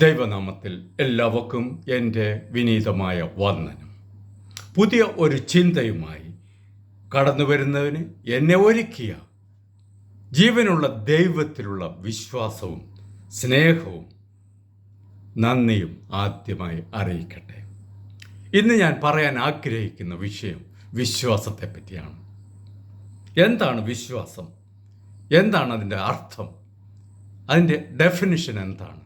ദൈവനാമത്തിൽ എല്ലാവർക്കും എൻ്റെ വിനീതമായ വന്ദനം. പുതിയ ഒരു ചിന്തയുമായി കടന്നു വരുന്നതിന് എന്നെ ഒരുക്കിയ ജീവനുള്ള ദൈവത്തിലുള്ള വിശ്വാസവും സ്നേഹവും നന്ദിയും ആദ്യമായി അറിയിക്കട്ടെ. ഇന്ന് ഞാൻ പറയാൻ ആഗ്രഹിക്കുന്ന വിഷയം വിശ്വാസത്തെ പറ്റിയാണ്. എന്താണ് വിശ്വാസം? എന്താണ് അതിൻ്റെ അർത്ഥം? അതിൻ്റെ ഡെഫിനിഷൻ എന്താണ്?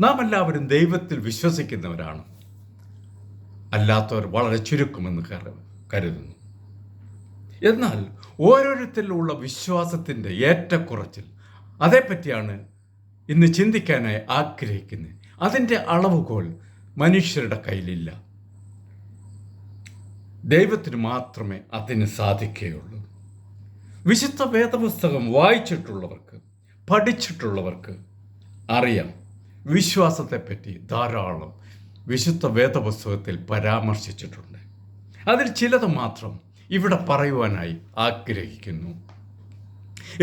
നാം എല്ലാവരും ദൈവത്തിൽ വിശ്വസിക്കുന്നവരാണ്. അല്ലാത്തവർ വളരെ ചുരുക്കമെന്ന് കരുതുന്നു. എന്നാൽ ഓരോരുത്തരിലുള്ള വിശ്വാസത്തിൻ്റെ ഏറ്റക്കുറച്ചിൽ, അതേപ്പറ്റിയാണ് ഇന്ന് ചിന്തിക്കാനായി ആഗ്രഹിക്കുന്നത്. അതിൻ്റെ അളവുകോൽ മനുഷ്യരുടെ കയ്യിലില്ല. ദൈവത്തിന് മാത്രമേ അതിന് സാധിക്കുകയുള്ളൂ. വിശുദ്ധ വേദപുസ്തകം വായിച്ചിട്ടുള്ളവർക്ക്, പഠിച്ചിട്ടുള്ളവർക്ക് അറിയാം, വിശ്വാസത്തെപ്പറ്റി ധാരാളം വിശുദ്ധ വേദപുസ്തകത്തിൽ പരാമർശിച്ചിട്ടുണ്ട്. അതിൽ ചിലത് മാത്രം ഇവിടെ പറയുവാനായി ആഗ്രഹിക്കുന്നു.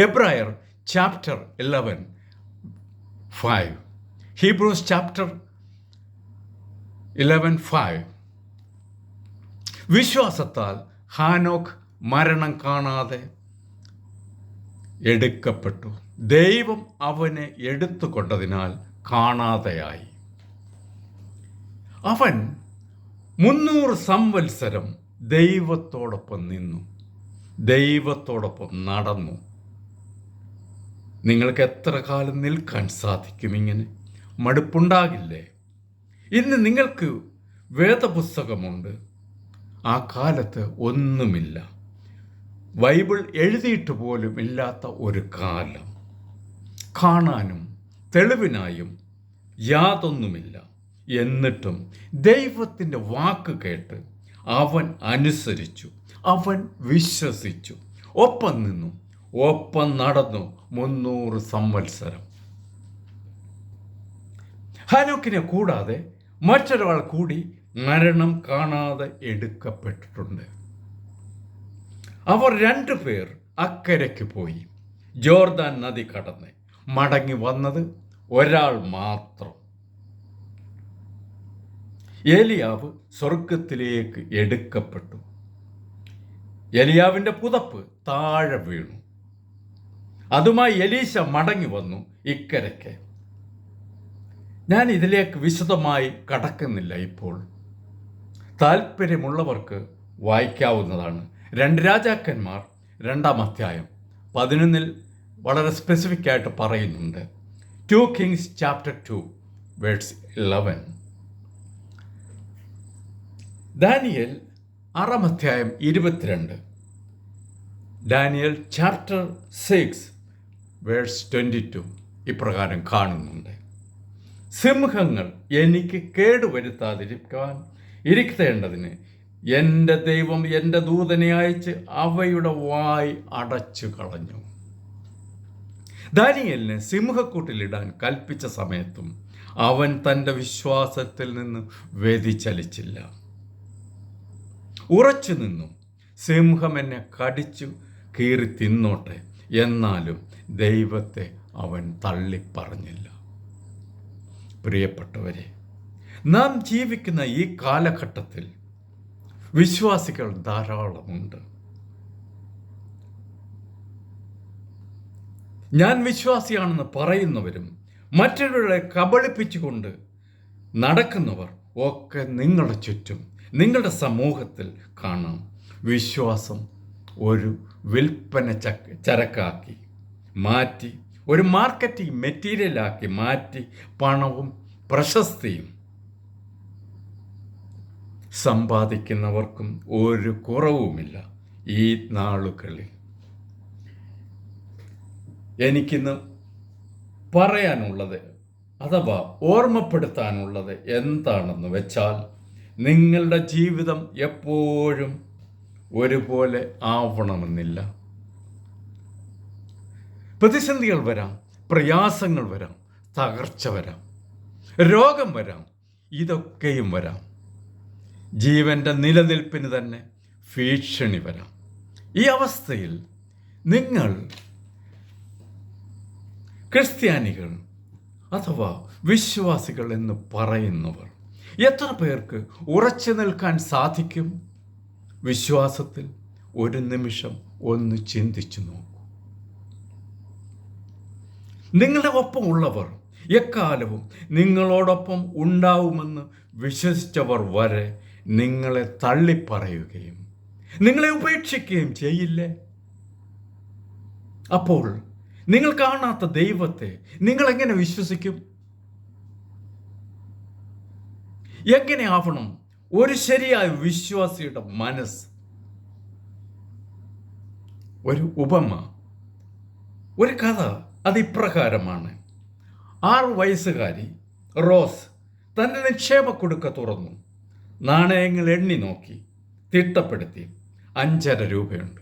എബ്രായർ ചാപ്റ്റർ 11:5, ഹീബ്രൂസ് ചാപ്റ്റർ 11:5. വിശ്വാസത്താൽ ഹാനോക്ക് മരണം കാണാതെ എടുക്കപ്പെട്ടു, ദൈവം അവനെ എടുത്തുകൊണ്ടതിനാൽ കാണാതെയായി. അവൻ 300 സംവത്സരം ദൈവത്തോടൊപ്പം നിന്നു, ദൈവത്തോടൊപ്പം നടന്നു. നിങ്ങൾക്ക് എത്ര കാലം നിൽക്കാൻ സാധിക്കും? ഇങ്ങനെ മടുപ്പുണ്ടാകില്ലേ? ഇന്ന് നിങ്ങൾക്ക് വേദപുസ്തകമുണ്ട്, ആ കാലത്ത് ഒന്നുമില്ല. ബൈബിൾ എഴുതിയിട്ട് പോലും ഇല്ലാത്ത ഒരു കാലം. കാണാനും തെളിവിനായും യാതൊന്നുമില്ല. എന്നിട്ടും ദൈവത്തിൻ്റെ വാക്ക് കേട്ട് അവൻ അനുസരിച്ചു, അവൻ വിശ്വസിച്ചു, ഒപ്പം നിന്നു, ഒപ്പം നടന്നു 300 സംവത്സരം. ഹാനോക്കിനെ കൂടാതെ മറ്റൊരാൾ കൂടി മരണം കാണാതെ എടുക്കപ്പെട്ടിട്ടുണ്ട്. അവർ 2 പേർ അക്കരയ്ക്ക് പോയി, ജോർദാൻ നദി കടന്ന്. മടങ്ങി വന്നത് ഒരാൾ മാത്രം. ഏലിയാവ് സ്വർഗത്തിലേക്ക് എടുക്കപ്പെട്ടു. എലിയാവിൻ്റെ പുതപ്പ് താഴെ വീണു. അതുമായി എലീശ മടങ്ങി വന്നു ഇക്കരയ്ക്ക്. ഞാൻ ഇതിലേക്ക് വിശദമായി കടക്കുന്നില്ല ഇപ്പോൾ. താല്പര്യമുള്ളവർക്ക് വായിക്കാവുന്നതാണ്. 2 രാജാക്കന്മാർ 2-ാം അധ്യായം 11 വളരെ സ്പെസിഫിക് ആയിട്ട് പറയുന്നുണ്ട്. 2 Kings chapter 2 verse 11. ദാനിയേൽ 6-ാം അധ്യായം 22. ദാനിയേൽ ചാപ്റ്റർ 6 വേഴ്സ് 22 ഇപ്രകാരം കാണുന്നുണ്ട്. സിംഹങ്ങൾ എനിക്ക് കേടുവരുത്താതിരിക്കാൻ ഇരിക്കേണ്ടതിന് എൻ്റെ ദൈവം എൻ്റെ ദൂതനെ അയച്ച് അവയുടെ വായ് അടച്ചു കളഞ്ഞു. ദാനിയേലിനെ സിംഹക്കൂട്ടിലിടാൻ കൽപ്പിച്ച സമയത്തും അവൻ തൻ്റെ വിശ്വാസത്തിൽ നിന്ന് വ്യതിചലിച്ചില്ല, ഉറച്ചു നിന്നു. സിംഹം എന്നെ കടിച്ചു കീറി തിന്നോട്ടെ, എന്നാലും ദൈവത്തെ അവൻ തള്ളിപ്പറഞ്ഞില്ല. പ്രിയപ്പെട്ടവരെ, നാം ജീവിക്കുന്ന ഈ കാലഘട്ടത്തിൽ വിശ്വാസികൾ ധാരാളമുണ്ട്. ഞാൻ വിശ്വാസിയാണെന്ന് പറയുന്നവരും മറ്റൊരാളെ കബളിപ്പിച്ചുകൊണ്ട് നടക്കുന്നവർ ഒക്കെ നിങ്ങളുടെ ചുറ്റും, നിങ്ങളുടെ സമൂഹത്തിൽ കാണാം. വിശ്വാസം ഒരു വിൽപ്പന ചരക്കാക്കി മാറ്റി, ഒരു മാർക്കറ്റിംഗ് മെറ്റീരിയലാക്കി മാറ്റി പണവും പ്രശസ്തിയും സമ്പാദിക്കുന്നവർക്കും ഒരു കുറവുമില്ല ഈ നാളുകളിൽ. എനിക്കിന്ന് പറയാനുള്ളത് അഥവാ ഓർമ്മപ്പെടുത്താനുള്ളത് എന്താണെന്ന് വെച്ചാൽ, നിങ്ങളുടെ ജീവിതം എപ്പോഴും ഒരുപോലെ ആവണമെന്നില്ല. പ്രതിസന്ധികൾ വരാം, പ്രയാസങ്ങൾ വരാം, തകർച്ച വരാം, രോഗം വരാം, ഇതൊക്കെയും വരാം. ജീവൻ്റെ നിലനിൽപ്പിന് തന്നെ ഭീഷണി വരാം. ഈ അവസ്ഥയിൽ നിങ്ങൾ ക്രിസ്ത്യാനികൾ അഥവാ വിശ്വാസികൾ എന്ന് പറയുന്നവർ എത്ര പേർക്ക് ഉറച്ചു നിൽക്കാൻ സാധിക്കും? വിശ്വാസത്തിൽ ഒരു നിമിഷം ഒന്ന് ചിന്തിച്ചു നോക്കൂ. നിങ്ങളുടെ ഒപ്പം ഉള്ളവർ എക്കാലവും നിങ്ങളോടൊപ്പം ഉണ്ടാവുമെന്ന് വിശ്വസിച്ചവർ വരെ നിങ്ങളെ തള്ളിപ്പറയുകയും നിങ്ങളെ ഉപേക്ഷിക്കുകയും ചെയ്യില്ലേ? അപ്പോൾ നിങ്ങൾ കാണാത്ത ദൈവത്തെ നിങ്ങൾ എങ്ങനെ വിശ്വസിക്കും? എങ്ങനെയാവണം ഒരു ശരിയായ വിശ്വാസിയുടെ മനസ്സ്? ഒരു ഉപമ, ഒരു കഥ അത് ഇപ്രകാരമാണ്. 6 വയസ്സുകാരി റോസ് തൻ്റെ നിക്ഷേപക്കുടുക്ക തുറന്നു. നാണയങ്ങൾ എണ്ണി നോക്കി, തിട്ടപ്പെടുത്തി. 5.5 രൂപയുണ്ട്.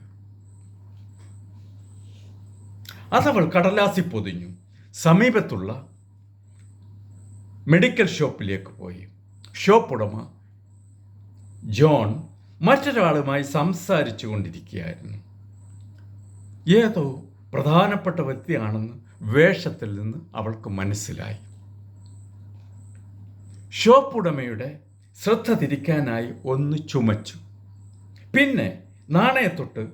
അതവൾ കടലാസി പൊതിഞ്ഞു സമീപത്തുള്ള മെഡിക്കൽ ഷോപ്പിലേക്ക് പോയി. ഷോപ്പ് ഉടമ ജോൺ മറ്റൊരാളുമായി സംസാരിച്ചു കൊണ്ടിരിക്കുകയായിരുന്നു. ഏതോ പ്രധാനപ്പെട്ട വ്യക്തിയാണെന്ന് വേഷത്തിൽ നിന്ന് അവൾക്ക് മനസ്സിലായി. ഷോപ്പ് ഉടമയുടെ ശ്രദ്ധ തിരിക്കാനായി ഒന്ന് ചുമച്ചു. പിന്നെ നാണയത്തൊട്ട്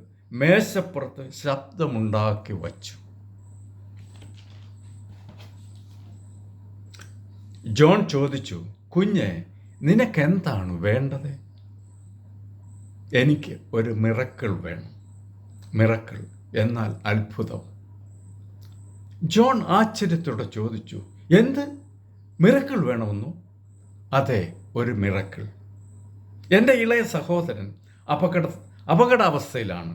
മേശപ്പുറത്ത് ശബ്ദമുണ്ടാക്കി വച്ചു. ജോൺ ചോദിച്ചു, കുഞ്ഞെ, നിനക്കെന്താണ് വേണ്ടത്? എനിക്ക് ഒരു മിറക്കിൾ വേണം. മിറക്കിൾ എന്നാൽ അത്ഭുതം. ജോൺ ആശ്ചര്യത്തോടെ ചോദിച്ചു, എന്ത് മിറക്കിൾ വേണമെന്നോ? അതെ, ഒരു മിറക്കിൾ. എൻ്റെ ഇളയ സഹോദരൻ അപകടാവസ്ഥയിലാണ്.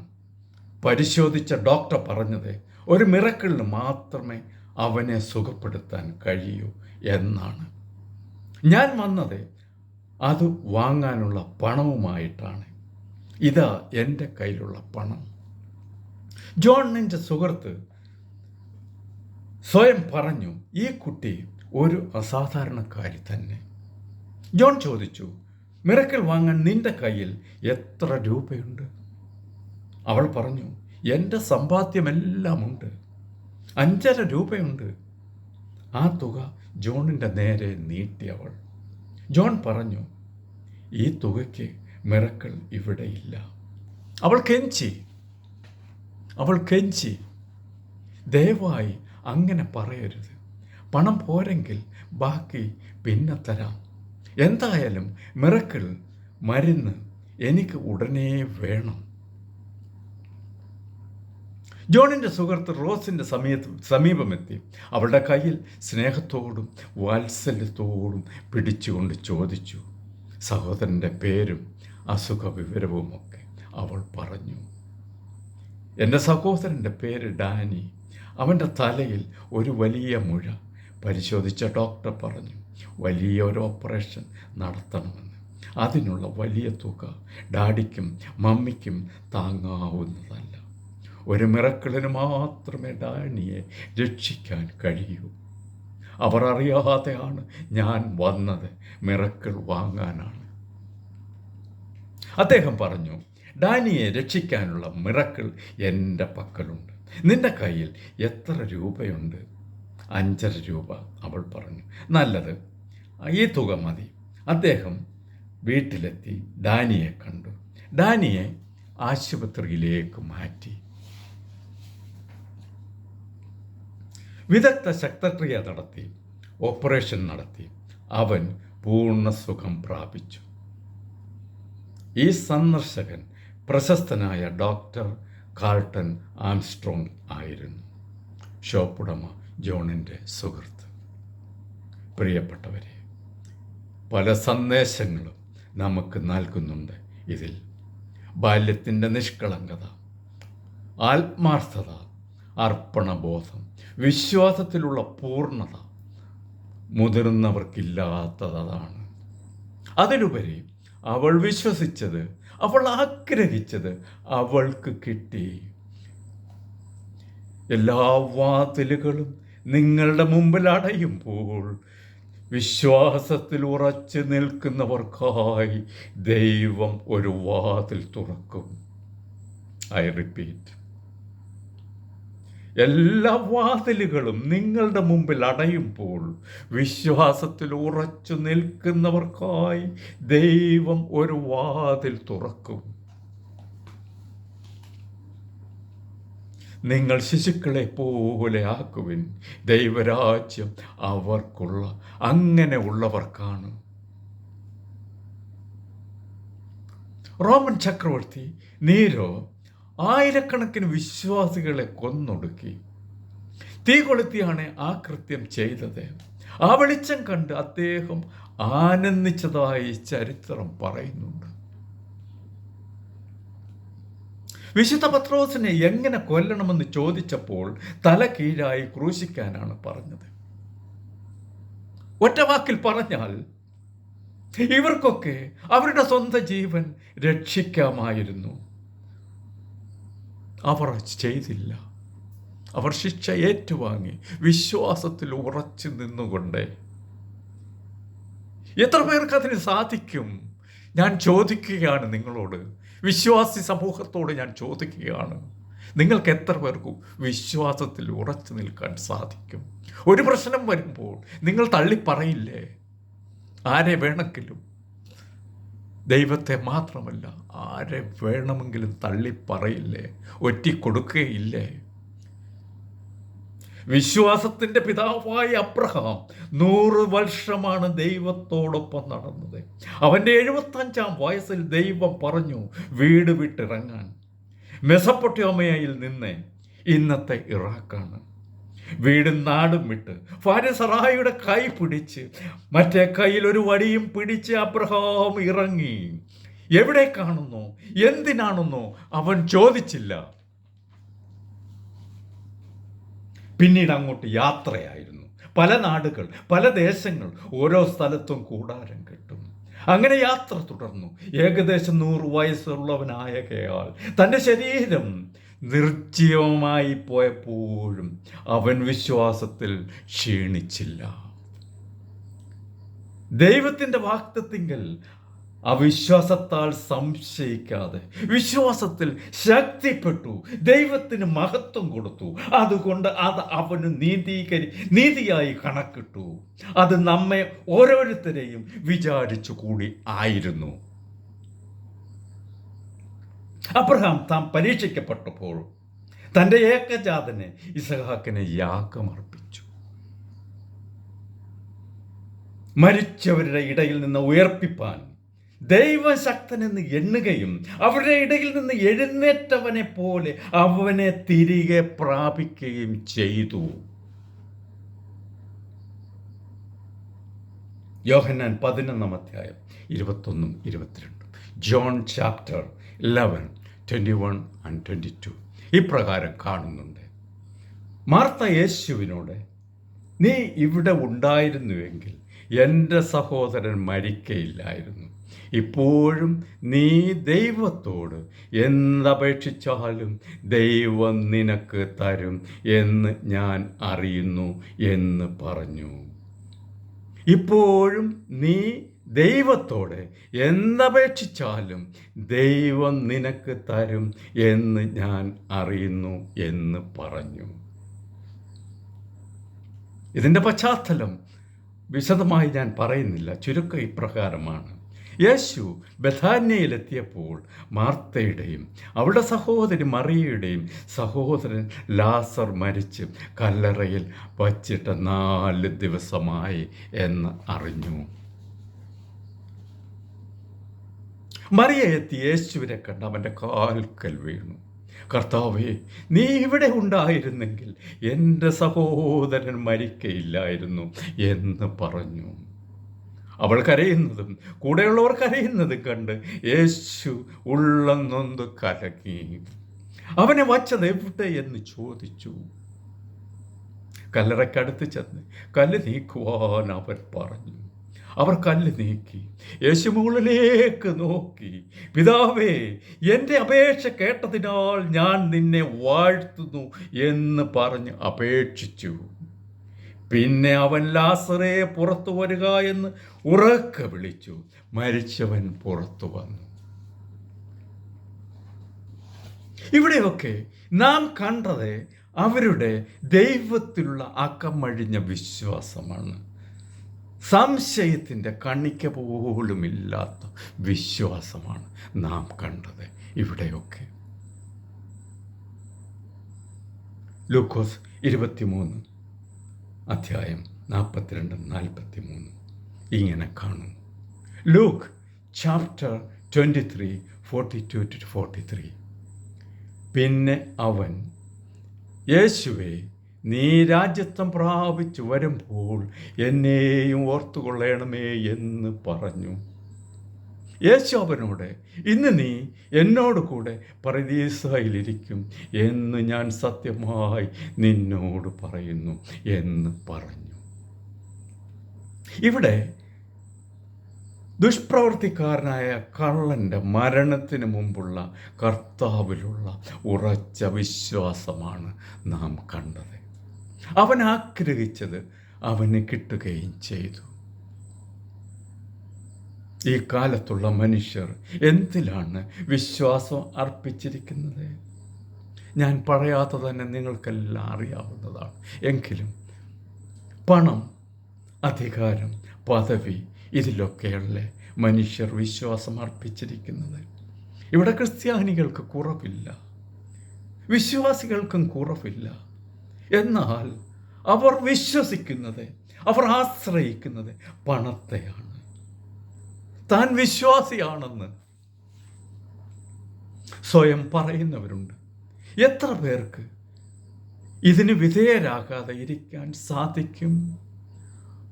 പരിശോധിച്ച ഡോക്ടർ പറഞ്ഞത് ഒരു മിറക്കിളിന് മാത്രമേ അവനെ സുഖപ്പെടുത്താൻ കഴിയൂ എന്നാണ്. ഞാൻ വന്നത് അത് വാങ്ങാനുള്ള പണവുമായിട്ടാണ്. ഇതാ എൻ്റെ കയ്യിലുള്ള പണം. ജോണിൻ്റെ സുഹൃത്ത് സ്വയം പറഞ്ഞു, ഈ കുട്ടി ഒരു അസാധാരണക്കാരി തന്നെ. ജോൺ ചോദിച്ചു, മിറക്കിൾ വാങ്ങാൻ നിന്റെ കയ്യിൽ എത്ര രൂപയുണ്ട്? അവൾ പറഞ്ഞു, എൻ്റെ സമ്പാദ്യമെല്ലാം ഉണ്ട്. 5.5 രൂപയുണ്ട്. ആ തുക ജോണിൻ്റെ നേരെ നീട്ടി അവൾ. ജോൺ പറഞ്ഞു, ഈ തുകയ്ക്ക് മിറക്കിൾ ഇവിടെ ഇല്ല. അവൾ കെഞ്ചി, ദയവായി അങ്ങനെ പറയരുത്. പണം പോരെങ്കിൽ ബാക്കി പിന്നെ തരാം. എന്തായാലും മിറക്കിൾ മരുന്ന് എനിക്ക് ഉടനെ വേണം. ജോണിൻ്റെ സുഹൃത്ത് റോസിൻ്റെ സമീപമെത്തി അവളുടെ കയ്യിൽ സ്നേഹത്തോടും വാത്സല്യത്തോടും പിടിച്ചുകൊണ്ട് ചോദിച്ചു. സഹോദരൻ്റെ പേരും അസുഖ വിവരവുമൊക്കെ അവൾ പറഞ്ഞു. എൻ്റെ സഹോദരൻ്റെ പേര് ഡാനി. അവൻ്റെ തലയിൽ ഒരു വലിയ മുഴ. പരിശോധിച്ച ഡോക്ടർ പറഞ്ഞു, വലിയ ഒരു ഓപ്പറേഷൻ നടത്തണമെന്ന്. അതിനുള്ള വലിയ തുക ഡാഡിക്കും മമ്മിക്കും താങ്ങാവുന്നതല്ല. ഒരു മിറക്കിളിന് മാത്രമേ ഡാനിയെ രക്ഷിക്കാൻ കഴിയൂ. അവർ അറിയാതെയാണ് ഞാൻ വന്നത്. മിറക്കിൾ വാങ്ങാനാണ്. അദ്ദേഹം പറഞ്ഞു, ഡാനിയെ രക്ഷിക്കാനുള്ള മിറക്കിൾ എൻ്റെ പക്കലുണ്ട്. നിന്റെ കയ്യിൽ എത്ര രൂപയുണ്ട്? 5.5 രൂപ. അവൾ പറഞ്ഞു, നല്ലത്, ഈ തുക മതി. അദ്ദേഹം വീട്ടിലെത്തി ഡാനിയെ കണ്ടു. ഡാനിയെ ആശുപത്രിയിലേക്ക് മാറ്റി. വിദഗ്ധ ശസ്ത്രക്രിയ നടത്തി, ഓപ്പറേഷൻ നടത്തി. അവൻ പൂർണ്ണ സുഖം പ്രാപിച്ചു. ഈ സന്ദർശകൻ പ്രശസ്തനായ ഡോക്ടർ കാൾട്ടൺ ആംസ്ട്രോങ് ആയിരുന്നു, ഷോപ്പുടമ ജോണിൻ്റെ സുഹൃത്ത്. പ്രിയപ്പെട്ടവരെ, പല സന്ദേശങ്ങളും നമുക്ക് നൽകുന്നുണ്ട് ഇതിൽ. ബാല്യത്തിൻ്റെ നിഷ്കളങ്കത, ആത്മാർത്ഥത, അർപ്പണബോധം, വിശ്വാസത്തിലുള്ള പൂർണ്ണത മുതിർന്നവർക്കില്ലാത്തതാണ്. അതിലുപരി അവൾ വിശ്വസിച്ചത്, അവൾ ആഗ്രഹിച്ചത് അവൾക്ക് കിട്ടി. എല്ലാ വാതിലുകളും നിങ്ങളുടെ മുമ്പിൽ അടയുമ്പോൾ വിശ്വാസത്തിൽ ഉറച്ചു നിൽക്കുന്നവർക്കായി ദൈവം ഒരു വാതിൽ തുറക്കും. ഐ റിപ്പീറ്റ്, എല്ലാ വാതിലുകളും നിങ്ങളുടെ മുമ്പിൽ അടയുമ്പോൾ വിശ്വാസത്തിൽ ഉറച്ചു നിൽക്കുന്നവർക്കായി ദൈവം ഒരു വാതിൽ തുറക്കും. നിങ്ങൾ ശിശുക്കളെ പോലെ ആക്കുവിൻ, ദൈവരാജ്യം അവർക്കുള്ള അങ്ങനെ ഉള്ളവർക്കാണ്. റോമൻ ചക്രവർത്തി നീരോ ആയിരക്കണക്കിന് വിശ്വാസികളെ കൊന്നൊടുക്കി. തീ കൊളുത്തിയാണ് ആ കൃത്യം ചെയ്തത്. ആ വെളിച്ചം കണ്ട് അദ്ദേഹം ആനന്ദിച്ചതായി ചരിത്രം പറയുന്നുണ്ട്. വിശുദ്ധ പത്രോസിനെ എങ്ങനെ കൊല്ലണമെന്ന് ചോദിച്ചപ്പോൾ തല കീഴായി ക്രൂശിക്കാനാണ് പറഞ്ഞത്. ഒറ്റ വാക്കിൽ പറഞ്ഞാൽ ഇവർക്കൊക്കെ അവരുടെ സ്വന്തം ജീവൻ രക്ഷിക്കാമായിരുന്നു. അവർ ചെയ്തില്ല. അവർ ശിക്ഷ ഏറ്റുവാങ്ങി വിശ്വാസത്തിൽ ഉറച്ചു നിന്നുകൊണ്ട്. എത്ര പേർക്ക് അതിന് സാധിക്കും? ഞാൻ ചോദിക്കുകയാണ് നിങ്ങളോട്, വിശ്വാസി സമൂഹത്തോട് ഞാൻ ചോദിക്കുകയാണ്, നിങ്ങൾക്ക് എത്ര പേർക്കും വിശ്വാസത്തിൽ ഉറച്ചു നിൽക്കാൻ സാധിക്കും? ഒരു പ്രശ്നം വരുമ്പോൾ നിങ്ങൾ തള്ളിപ്പറയില്ലേ? ആരെ വേണമെങ്കിലും, ദൈവത്തെ മാത്രമല്ല ആരെ വേണമെങ്കിലും തള്ളിപ്പറയില്ലേ? ഒറ്റിക്കൊടുക്കുകയില്ലേ? വിശ്വാസത്തിൻ്റെ പിതാവായ അബ്രഹാം 100 വർഷമാണ് ദൈവത്തോടൊപ്പം നടന്നത്. അവൻ്റെ 75-ാം വയസ്സിൽ ദൈവം പറഞ്ഞു വീട് വിട്ടിറങ്ങാൻ. മെസപ്പൊട്ടേമിയയിൽ നിന്ന് ഇന്നത്തെ ഇറാഖാണ്. വീടും നാടും വിട്ട് ഭാര്യ സറായിയുടെ കൈ പിടിച്ച് മറ്റേ കയ്യിൽ ഒരു വടിയും പിടിച്ച് അബ്രഹാം ഇറങ്ങി. എവിടെ കാണുന്നു, എന്തിനാണെന്നോ അവൻ ചോദിച്ചില്ല. പിന്നീട് അങ്ങോട്ട് യാത്രയായിരുന്നു. പല നാടുകൾ, പല ദേശങ്ങൾ, ഓരോ സ്ഥലത്തും കൂടാരം കെട്ടും. അങ്ങനെ യാത്ര തുടർന്നു. ഏകദേശം 100 വയസ്സുള്ളവനായകയാൽ തൻ്റെ ശരീരം നിർജ്ജീവമായി പോയപ്പോഴും അവൻ വിശ്വാസത്തിൽ ക്ഷീണിച്ചില്ല. ദൈവത്തിൻ്റെ വാഗ്ദത്തത്തിങ്കൽ അവിശ്വാസത്താൽ സംശയിക്കാതെ വിശ്വാസത്തിൽ ശക്തിപ്പെട്ടു, ദൈവത്തിന് മഹത്വം കൊടുത്തു. അതുകൊണ്ട് അത് അവന് നീതിയായി കണക്കിട്ടു. അത് നമ്മെ ഓരോരുത്തരെയും വിചാരിച്ചു കൂടി ആയിരുന്നു. അബ്രഹാം താൻ പരീക്ഷിക്കപ്പെട്ടപ്പോൾ തൻ്റെ ഏകജാതനെ ഇസഹാക്കിനെ യാഗമർപ്പിച്ചു. മരിച്ചവരുടെ ഇടയിൽ നിന്ന് ഉയർപ്പിപ്പാൻ ദൈവശക്തനെന്ന് എണ്ണുകയും അവരുടെ ഇടയിൽ നിന്ന് എഴുന്നേറ്റവനെ പോലെ അവനെ തിരികെ പ്രാപിക്കുകയും ചെയ്തു. യോഹന്നാൻ 11-ാം അധ്യായം 21-22. ജോൺ ചാപ്റ്റർ 11, 21 and 22 ഇപ്രകാരം കാണുന്നുണ്ട്. മാർത്ത യേശുവിനോട്, നീ ഇവിടെ ഉണ്ടായിരുന്നുവെങ്കിൽ എൻ്റെ സഹോദരൻ മരിക്കയില്ലായിരുന്നു. ഇപ്പോഴും നീ ദൈവത്തോട് എന്തപേക്ഷിച്ചാലും ദൈവം നിനക്ക് തരും എന്ന് ഞാൻ അറിയുന്നു എന്ന് പറഞ്ഞു. ഇപ്പോഴും നീ ദൈവത്തോട് എന്തപേക്ഷിച്ചാലും ദൈവം നിനക്ക് തരും എന്ന് ഞാൻ അറിയുന്നു എന്ന് പറഞ്ഞു. ഇതിൻ്റെ പശ്ചാത്തലം വിശദമായി ഞാൻ പറയുന്നില്ല. ചുരുക്കം ഇപ്രകാരമാണ്. യേശു ബഥാന്യയിലെത്തിയപ്പോൾ മാർത്തയുടെയും അവളുടെ സഹോദരി മറിയയുടെയും സഹോദരൻ ലാസർ മരിച്ച് കല്ലറയിൽ വച്ചിട്ട് 4 ദിവസമായി എന്ന് അറിഞ്ഞു. മറിയ എത്തി യേശുവിനെ കണ്ട് അവൻ്റെ കാൽക്കൽ വീണു. കർത്താവേ, നീ ഇവിടെ ഉണ്ടായിരുന്നെങ്കിൽ എൻ്റെ സഹോദരൻ മരിക്കയില്ലായിരുന്നു എന്ന് പറഞ്ഞു. അവൾ കരയുന്നതും കൂടെയുള്ളവർ കരയുന്നതും കണ്ട് യേശു ഉള്ളം നൊന്ത് കലങ്ങി. അവനെ വച്ചത് എവിടെ എന്ന് ചോദിച്ചു. കല്ലറയ്ക്കടുത്ത് ചെന്ന് കല്ല് നീക്കുവാൻ അവൻ പറഞ്ഞു. അവർ കല്ല് നീക്കി. യേശു മുകളിലേക്ക് നോക്കി, പിതാവേ, എൻ്റെ അപേക്ഷ കേട്ടതിനാൽ ഞാൻ നിന്നെ വാഴ്ത്തുന്നു എന്ന് പറഞ്ഞ് അപേക്ഷിച്ചു. പിന്നെ അവൻ ലാസറേ പുറത്തു വരിക എന്ന് ഉറക്കെ വിളിച്ചു. മരിച്ചവൻ പുറത്തു വന്നു. ഇവിടെയൊക്കെ നാം കണ്ടത് അവരുടെ ദൈവത്തിലുള്ള അകമഴിഞ്ഞ വിശ്വാസമാണ്. സംശയത്തിൻ്റെ കണിക്ക പോലുമില്ലാത്ത വിശ്വാസമാണ് നാം കണ്ടത് ഇവിടെയൊക്കെ. ലൂക്കോസ് 23 അധ്യായം 42-43 ഇങ്ങനെ കാണുന്നു. Luke chapter 23:42-43. പിന്നെ അവൻ, യേശുവേ, നീ രാജ്യത്വം പ്രാപിച്ചു വരുമ്പോൾ എന്നെയും ഓർത്തുകൊള്ളണമേ എന്ന് പറഞ്ഞു. യേശു അവനോട്, ഇന്ന് നീ എന്നോട് കൂടെ പറുദീസയിലിരിക്കും എന്ന് ഞാൻ സത്യമായി നിന്നോട് പറയുന്നു എന്ന് പറഞ്ഞു. ഇവിടെ ദുഷ്പ്രവർത്തിക്കാരനായ കള്ളൻ്റെ മരണത്തിന് മുമ്പുള്ള കർത്താവിലുള്ള ഉറച്ച വിശ്വാസമാണ് നാം കണ്ടത്. അവൻ ആഗ്രഹിച്ചത് അവന് കിട്ടുകയും ചെയ്തു. ഈ കാലത്തുള്ള മനുഷ്യർ എന്തിലാണ് വിശ്വാസം അർപ്പിച്ചിരിക്കുന്നത്? ഞാൻ പറയാതെ തന്നെ നിങ്ങൾക്കെല്ലാം അറിയാവുന്നതാണ്. എങ്കിലും പണം, അധികാരം, പദവി, ഇതിലൊക്കെയല്ലേ മനുഷ്യർ വിശ്വാസം അർപ്പിച്ചിരിക്കുന്നത്. ഇവിടെ ക്രിസ്ത്യാനികൾക്ക് കുറവില്ല, വിശ്വാസികൾക്കും കുറവില്ല. എന്നാൽ അവർ വിശ്വസിക്കുന്നത്, അവർ ആശ്രയിക്കുന്നത് പണത്തെയാണ്. താൻ വിശ്വാസിയാണെന്ന് സ്വയം പറയുന്നവരുണ്ട്. എത്ര പേർക്ക് ഇതിന് വിധേയരാകാതെ ഇരിക്കാൻ സാധിക്കും?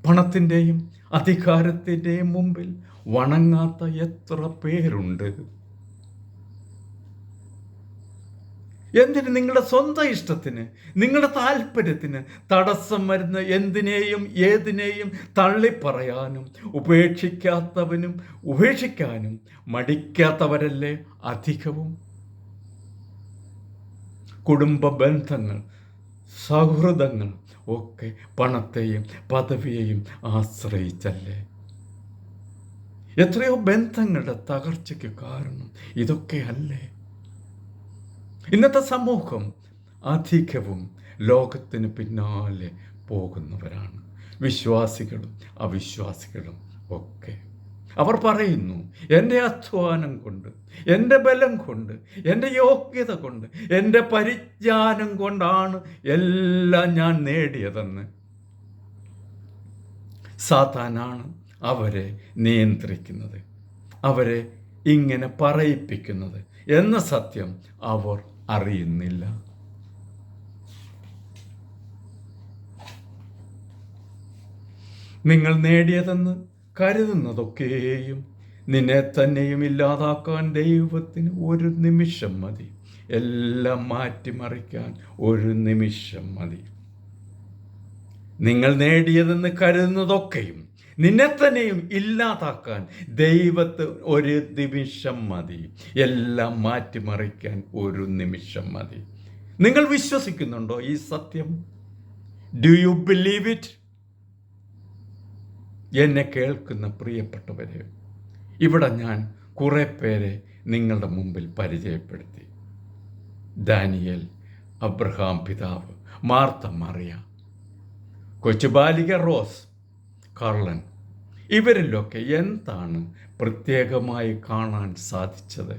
പണത്തിൻ്റെയും അധികാരത്തിൻ്റെയും മുമ്പിൽ വണങ്ങാത്ത എത്ര പേരുണ്ട്? എന്തിന്? നിങ്ങളുടെ സ്വന്തം ഇഷ്ടത്തിന്, നിങ്ങളുടെ താല്പര്യത്തിന് തടസ്സം വരുന്ന എന്തിനേയും ഏതിനേയും തള്ളിപ്പറയാനും ഉപേക്ഷിക്കാനും മടിക്കാത്തവരല്ലേ അധികവും. കുടുംബ ബന്ധങ്ങൾ, സൗഹൃദങ്ങൾ ഒക്കെ പണത്തെയും പദവിയെയും ആശ്രയിച്ചല്ലേ. എത്രയോ ബന്ധങ്ങളുടെ തകർച്ചയ്ക്ക് കാരണം ഇതൊക്കെയല്ലേ. ഇന്നത്തെ സമൂഹം അധികവും ലോകത്തിന് പിന്നാലെ പോകുന്നവരാണ്, വിശ്വാസികളും അവിശ്വാസികളും ഒക്കെ. അവർ പറയുന്നു, എൻ്റെ അധ്വാനം കൊണ്ട്, എൻ്റെ ബലം കൊണ്ട്, എൻ്റെ യോഗ്യത കൊണ്ട്, എൻ്റെ പരിജ്ഞാനം കൊണ്ടാണ് എല്ലാം ഞാൻ നേടിയതെന്ന്. സാത്താനാണ് അവരെ നിയന്ത്രിക്കുന്നത്, അവരെ ഇങ്ങനെ പറയിപ്പിക്കുന്നത് എന്ന സത്യം അവർ അറിയുന്നില്ല. നിങ്ങൾ നേടിയതെന്ന് കരുതുന്നതൊക്കെയും നിന്നെ തന്നെയും ഇല്ലാതാക്കാൻ ദൈവത്തിന് ഒരു നിമിഷം മതി. എല്ലാം മാറ്റിമറിക്കാൻ ഒരു നിമിഷം മതി. നിങ്ങൾ നേടിയതെന്ന് കരുതുന്നതൊക്കെയും നിന്നെ തന്നെയും ഇല്ലാതാക്കാൻ ദൈവത്തിന് ഒരു നിമിഷം മതി. എല്ലാം മാറ്റിമറിക്കാൻ ഒരു നിമിഷം മതി. നിങ്ങൾ വിശ്വസിക്കുന്നുണ്ടോ ഈ സത്യം? Do you believe it? എന്നെ കേൾക്കുന്ന പ്രിയപ്പെട്ടവരെ, ഇവിടെ ഞാൻ കുറേ പേരെ നിങ്ങളുടെ മുമ്പിൽ പരിചയപ്പെടുത്തി. ദാനിയേൽ, അബ്രഹാം പിതാവ്, മാർത്ത മറിയ, കൊച്ചുബാലിക റോസ്, കള്ളൻ, ഇവരിലൊക്കെ എന്താണ് പ്രത്യേകമായി കാണാൻ സാധിച്ചത്?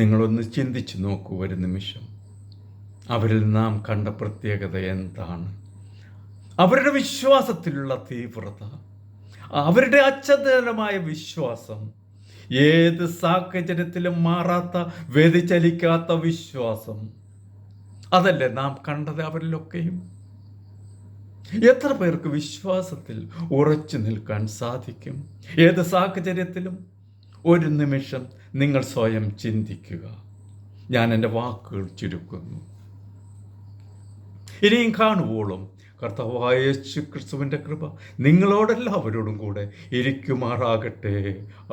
നിങ്ങളൊന്ന് ചിന്തിച്ചു നോക്കൂ ഒരു നിമിഷം. അവരിൽ നാം കണ്ട പ്രത്യേകത എന്താണ്? അവരുടെ വിശ്വാസത്തിലുള്ള തീവ്രത, അവരുടെ അചഞ്ചലമായ വിശ്വാസം, ഏത് സാഹചര്യത്തിലും മാറാത്ത, വ്യതിചലിക്കാത്ത വിശ്വാസം. അതല്ലേ നാം കണ്ടത് അവരിലൊക്കെയും. എത്ര പേർക്ക് വിശ്വാസത്തിൽ ഉറച്ചു നിൽക്കാൻ സാധിക്കും? ഏത് സാഹചര്യത്തിലും? ഒരു നിമിഷം നിങ്ങൾ സ്വയം ചിന്തിക്കുക. ഞാൻ എൻ്റെ വാക്കുകൾ ചുരുക്കുന്നു. ഇനിയും കാണുവോളും കർത്താവായ യേശു ക്രിസ്തുവിൻ്റെ കൃപ നിങ്ങളോടെല്ലാവരോടും കൂടെ ഇരിക്കുമാറാകട്ടെ.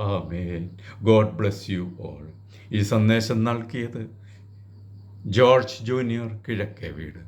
ആമേൻ. God bless you all. ഈ സന്ദേശം നൽകിയത് ജോർജ് ജൂനിയർ, കിഴക്കേ വീട്.